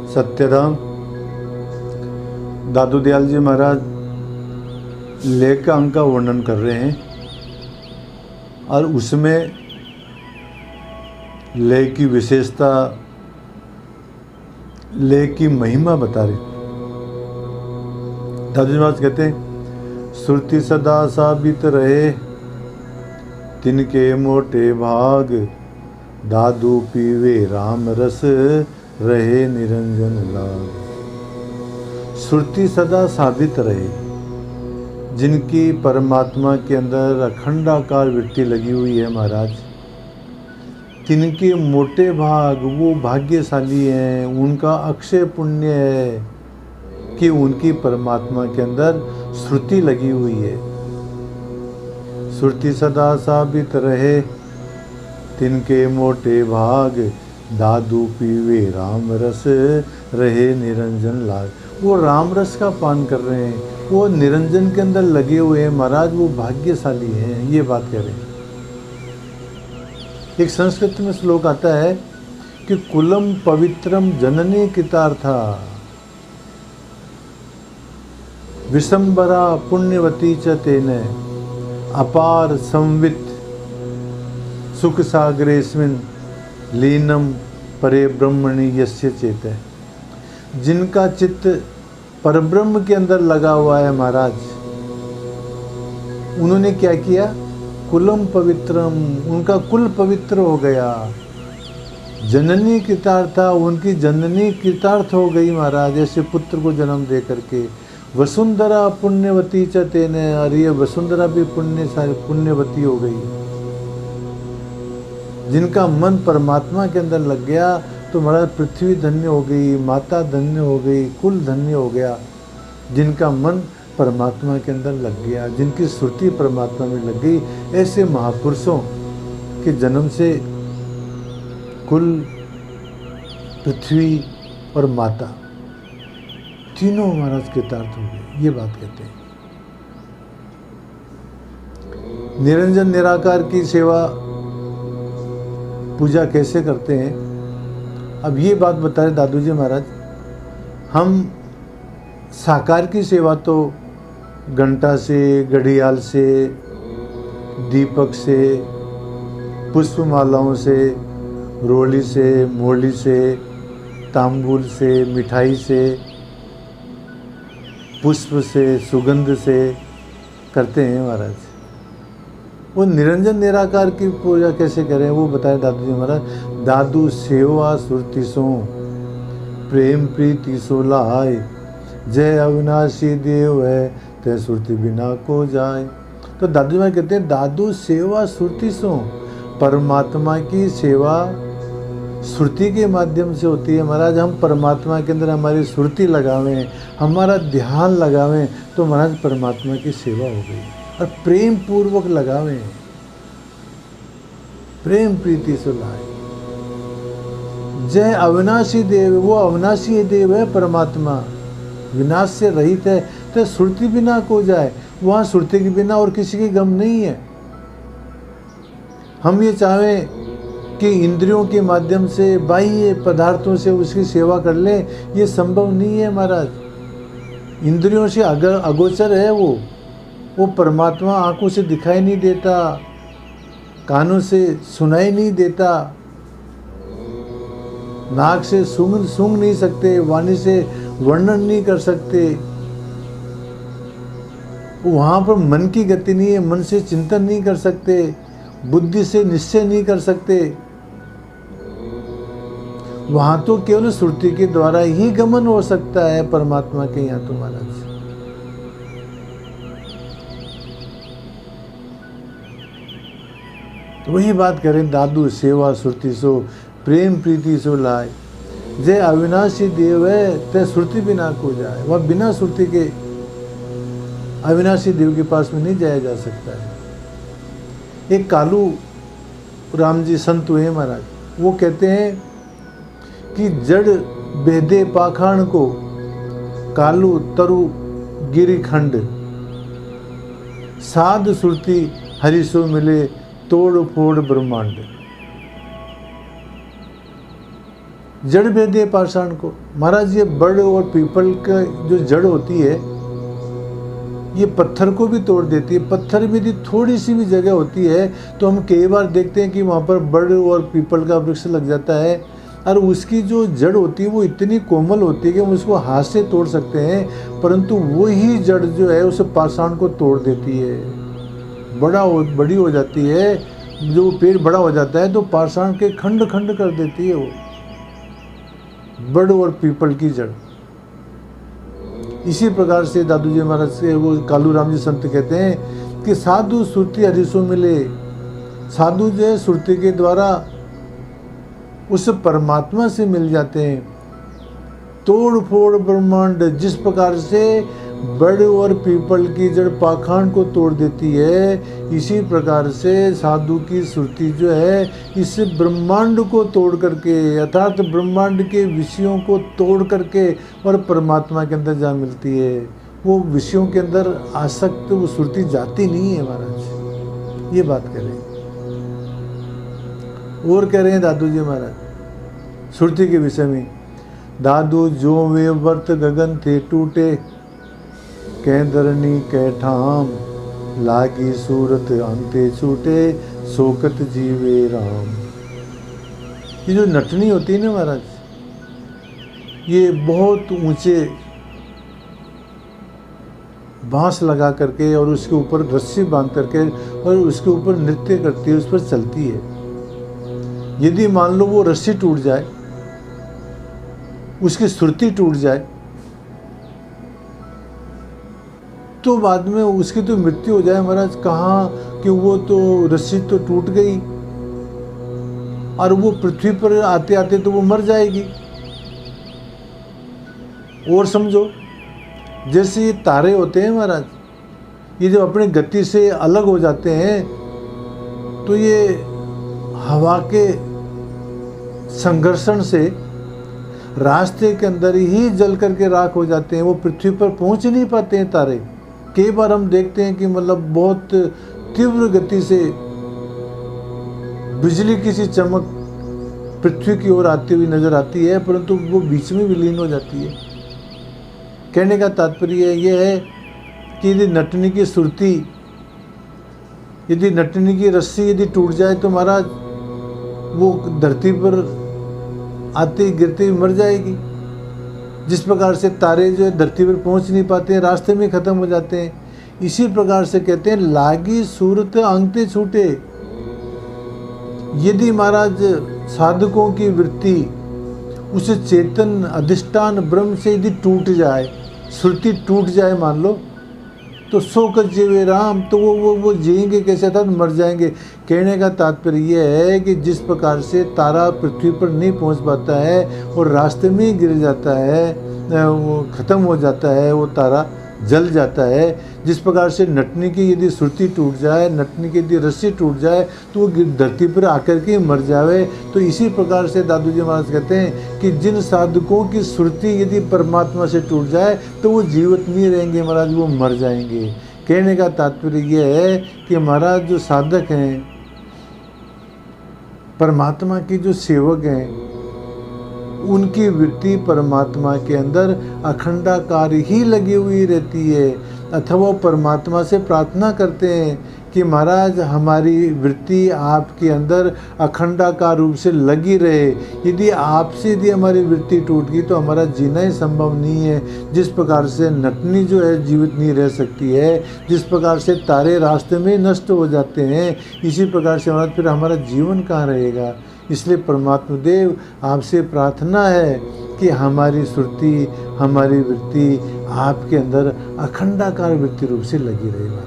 सत्यधाम दादू दयाल जी महाराज लेख का अंक का वर्णन कर रहे हैं और उसमें लेख की विशेषता, लेख की महिमा बता रहे। दादू जी महाराज कहते हैं, सुरती सदा साबित रहे तिनके मोटे भाग, दादू पीवे राम रस रहे निरंजन लाग। सुरती सदा साबित रहे, जिनकी परमात्मा के अंदर अखंडाकार वृत्ति लगी हुई है महाराज, तिनके मोटे भाग, वो भाग्यशाली हैं, उनका अक्षय पुण्य है कि उनकी परमात्मा के अंदर श्रुति लगी हुई है। सुरती सदा साबित रहे तिनके मोटे भाग, दादू पीवे राम रस रहे निरंजन लाग। वो राम रस का पान कर रहे हैं, वो निरंजन के अंदर लगे हुए हैं महाराज, वो भाग्यशाली हैं, ये बात कह रहे हैं। एक संस्कृत में श्लोक आता है कि कुलम पवित्रम जननी कृतार्था, विशंबरा पुण्यवती च तेने, अपार संवित सुख सागरेस्मिन लीनम परे ब्रह्मणि यस्य चेते। जिनका चित्त परब्रह्म के अंदर लगा हुआ है महाराज, उन्होंने क्या किया, कुलम पवित्रम, उनका कुल पवित्र हो गया। जननी कृतार्था, उनकी जननी कृतार्थ हो गई महाराज, ऐसे पुत्र को जन्म दे करके। वसुंधरा पुण्यवती च तेने, और ये वसुंधरा भी पुण्यवती हो गई। जिनका मन परमात्मा के अंदर लग गया तो महाराज पृथ्वी धन्य हो गई, माता धन्य हो गई, कुल धन्य हो गया। जिनका मन परमात्मा के अंदर लग गया, जिनकी श्रुति परमात्मा में लग गई, ऐसे महापुरुषों के जन्म से कुल, पृथ्वी और माता तीनों महाराज कृतार्थ हो गए, ये बात कहते हैं। निरंजन निराकार की सेवा पूजा कैसे करते हैं, अब ये बात बता रहे दादू जी महाराज। हम साकार की सेवा तो घंटा से, घड़ियाल से, दीपक से, पुष्पमालाओं से, रोली से, मोली से, तांबूल से, मिठाई से, पुष्प से, सुगंध से करते हैं महाराज। वो निरंजन निराकार की पूजा कैसे करें वो बताए दादू जी महाराज। दादू सेवा सुरति सो प्रेम प्रीति सो लाए, जय अविनाशी देव है तय सुरति बिना को जाए। तो दादू जी महाराज कहते हैं, दादू सेवा सुरति सो, परमात्मा की सेवा श्रुति के माध्यम से होती है महाराज। हम परमात्मा के अंदर हमारी श्रुति लगावें, हमारा ध्यान लगावें तो महाराज परमात्मा की सेवा हो गई। और प्रेम पूर्वक लगावें, प्रेम प्रीति से लाए। जय अविनाशी देव, वो अविनाशी देव है परमात्मा, विनाश से रहित है, तो श्रुति बिना को जाए। वहाँ श्रुति के बिना और किसी की गम नहीं है। हम ये चाहें कि इंद्रियों के माध्यम से, बाह्य पदार्थों से उसकी सेवा कर लें, ये संभव नहीं है महाराज। इंद्रियों से अगर अगोचर है वो परमात्मा आंखों से दिखाई नहीं देता, कानों से सुनाई नहीं देता, नाक से सूंघ नहीं सकते, वाणी से वर्णन नहीं कर सकते। वहाँ पर मन की गति नहीं है, मन से चिंतन नहीं कर सकते, बुद्धि से निश्चय नहीं कर सकते। वहाँ तो केवल श्रुति के द्वारा ही गमन हो सकता है परमात्मा के यहाँ तो महाराज। तो वही बात करें, दादू सेवा श्रुति सो प्रेम प्रीति सो लाए, जय अविनाशी देव है तय श्रुति बिना को जाए। वह बिना श्रुति के अविनाशी देव के पास में नहीं जाया जा सकता है। एक कालू राम जी संत हुए महाराज, वो कहते हैं कि जड़ बेदे पाखाण को, कालू तरु गिरिखंड, साध श्रुति हरिसो मिले तोड़ फोड़ ब्रह्मांड। जड़ भेदे पाषाण को। महाराज ये बड़ और पीपल का जो जड़ होती है ये पत्थर को भी तोड़ देती है। पत्थर में यदि थोड़ी सी भी जगह होती है तो हम कई बार देखते हैं कि वहाँ पर बड़ और पीपल का वृक्ष लग जाता है, और उसकी जो जड़ होती है वो इतनी कोमल होती है कि हम उसको हाथ से तोड़ सकते हैं, परंतु वही जड़ जो है उस पाषाण को तोड़ देती है, बड़ी हो जाती है। जो पेड़ बड़ा हो जाता है तो पाषाण के खंड खंड कर देती है वो बड़ और पीपल की जड़। इसी प्रकार से दादू जी महाराज से वो कालू राम जी संत कहते हैं कि साधु सुरती हरिसो मिले। साधु जो है सुरती के द्वारा उस परमात्मा से मिल जाते हैं। तोड़ फोड़ ब्रह्मांड, जिस प्रकार से बड़ और पीपल की जड़ पाखंड को तोड़ देती है, इसी प्रकार से साधु की सुरती जो है इस ब्रह्मांड को तोड़ करके, अर्थात ब्रह्मांड के विषयों को तोड़ करके और परमात्मा के अंदर जा मिलती है। वो विषयों के अंदर आसक्त वो सुरती जाती नहीं है महाराज, ये बात कह रहे हैं। और कह रहे हैं दादू जी महाराज सुरती के विषय में, दादू जो वे वर्त गगन थे टूटे, कैंदरनी कैठाम लागी सूरत अंते छूटे, सोकत जीवे राम। ये जो नटनी होती है ना महाराज, ये बहुत ऊंचे बांस लगा करके और उसके ऊपर रस्सी बांध करके और उसके ऊपर नृत्य करती है, उस पर चलती है। यदि मान लो वो रस्सी टूट जाए, उसकी सुरती टूट जाए, तो बाद में उसकी तो मृत्यु हो जाए महाराज। कहाँ कि वो तो रस्सी तो टूट गई और वो पृथ्वी पर आते आते तो वो मर जाएगी। और समझो जैसे ये तारे होते हैं महाराज, ये जब अपनी गति से अलग हो जाते हैं तो ये हवा के संघर्षण से रास्ते के अंदर ही जल करके राख हो जाते हैं। वो पृथ्वी पर पहुंच नहीं पाते हैं तारे। कई बार हम देखते हैं कि मतलब बहुत तीव्र गति से बिजली की सी चमक पृथ्वी की ओर आती हुई नजर आती है, परंतु वो बीच में विलीन हो जाती है। कहने का तात्पर्य यह है कि यदि नटनी की सुरती, यदि नटनी की रस्सी यदि टूट जाए तो महाराज वो धरती पर आते गिरते ही मर जाएगी। जिस प्रकार से तारे जो है धरती पर पहुंच नहीं पाते हैं, रास्ते में खत्म हो जाते हैं। इसी प्रकार से कहते हैं लागी सूरत अंगते छूटे। यदि महाराज साधकों की वृत्ति उस चेतन अधिष्ठान ब्रह्म से यदि टूट जाए, श्रुति टूट जाए मान लो, तो सोकर जीवे राम, तो वो जिएंगे कैसे, था मर जाएंगे। कहने का तात्पर्य यह है कि जिस प्रकार से तारा पृथ्वी पर नहीं पहुंच पाता है और रास्ते में ही गिर जाता है, वो ख़त्म हो जाता है, वो तारा जल जाता है। जिस प्रकार से नटनी की यदि सुरती टूट जाए, नटनी की यदि रस्सी टूट जाए तो वो धरती पर आकर के मर जावे। तो इसी प्रकार से दादू जी महाराज कहते हैं कि जिन साधकों की सुरती यदि परमात्मा से टूट जाए तो वो जीवित नहीं रहेंगे महाराज, वो मर जाएंगे। कहने का तात्पर्य यह है कि महाराज जो साधक हैं, परमात्मा की जो सेवक हैं, उनकी वृत्ति परमात्मा के अंदर अखंडाकार ही लगी हुई रहती है। अथवा परमात्मा से प्रार्थना करते हैं कि महाराज हमारी वृत्ति आपके अंदर अखंडाकार रूप से लगी रहे। यदि आपसे यदि हमारी वृत्ति टूट गई तो हमारा जीना ही संभव नहीं है। जिस प्रकार से नटनी जो है जीवित नहीं रह सकती है, जिस प्रकार से तारे रास्ते में नष्ट हो जाते हैं, इसी प्रकार से महाराज फिर हमारा जीवन कहाँ रहेगा। इसलिए परमात्मा देव आपसे प्रार्थना है कि हमारी सुरती, हमारी वृत्ति आपके अंदर अखंडाकार वृत्ति रूप से लगी रहे महाराज।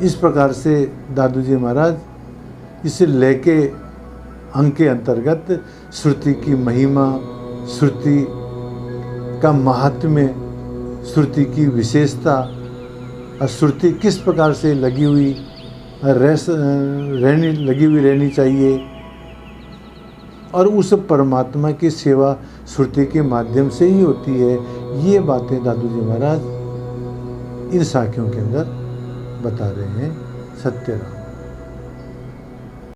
इस प्रकार से दादू जी महाराज इसे लेके अंग के अंतर्गत श्रुति की महिमा, श्रुति का महात्म्य, श्रुति की विशेषता और श्रुति किस प्रकार से लगी हुई रहनी चाहिए और उस परमात्मा की सेवा श्रुति के माध्यम से ही होती है। ये बातें दादू जी महाराज इन साखियों के अंदर बता रहे हैं। सत्यनारायण।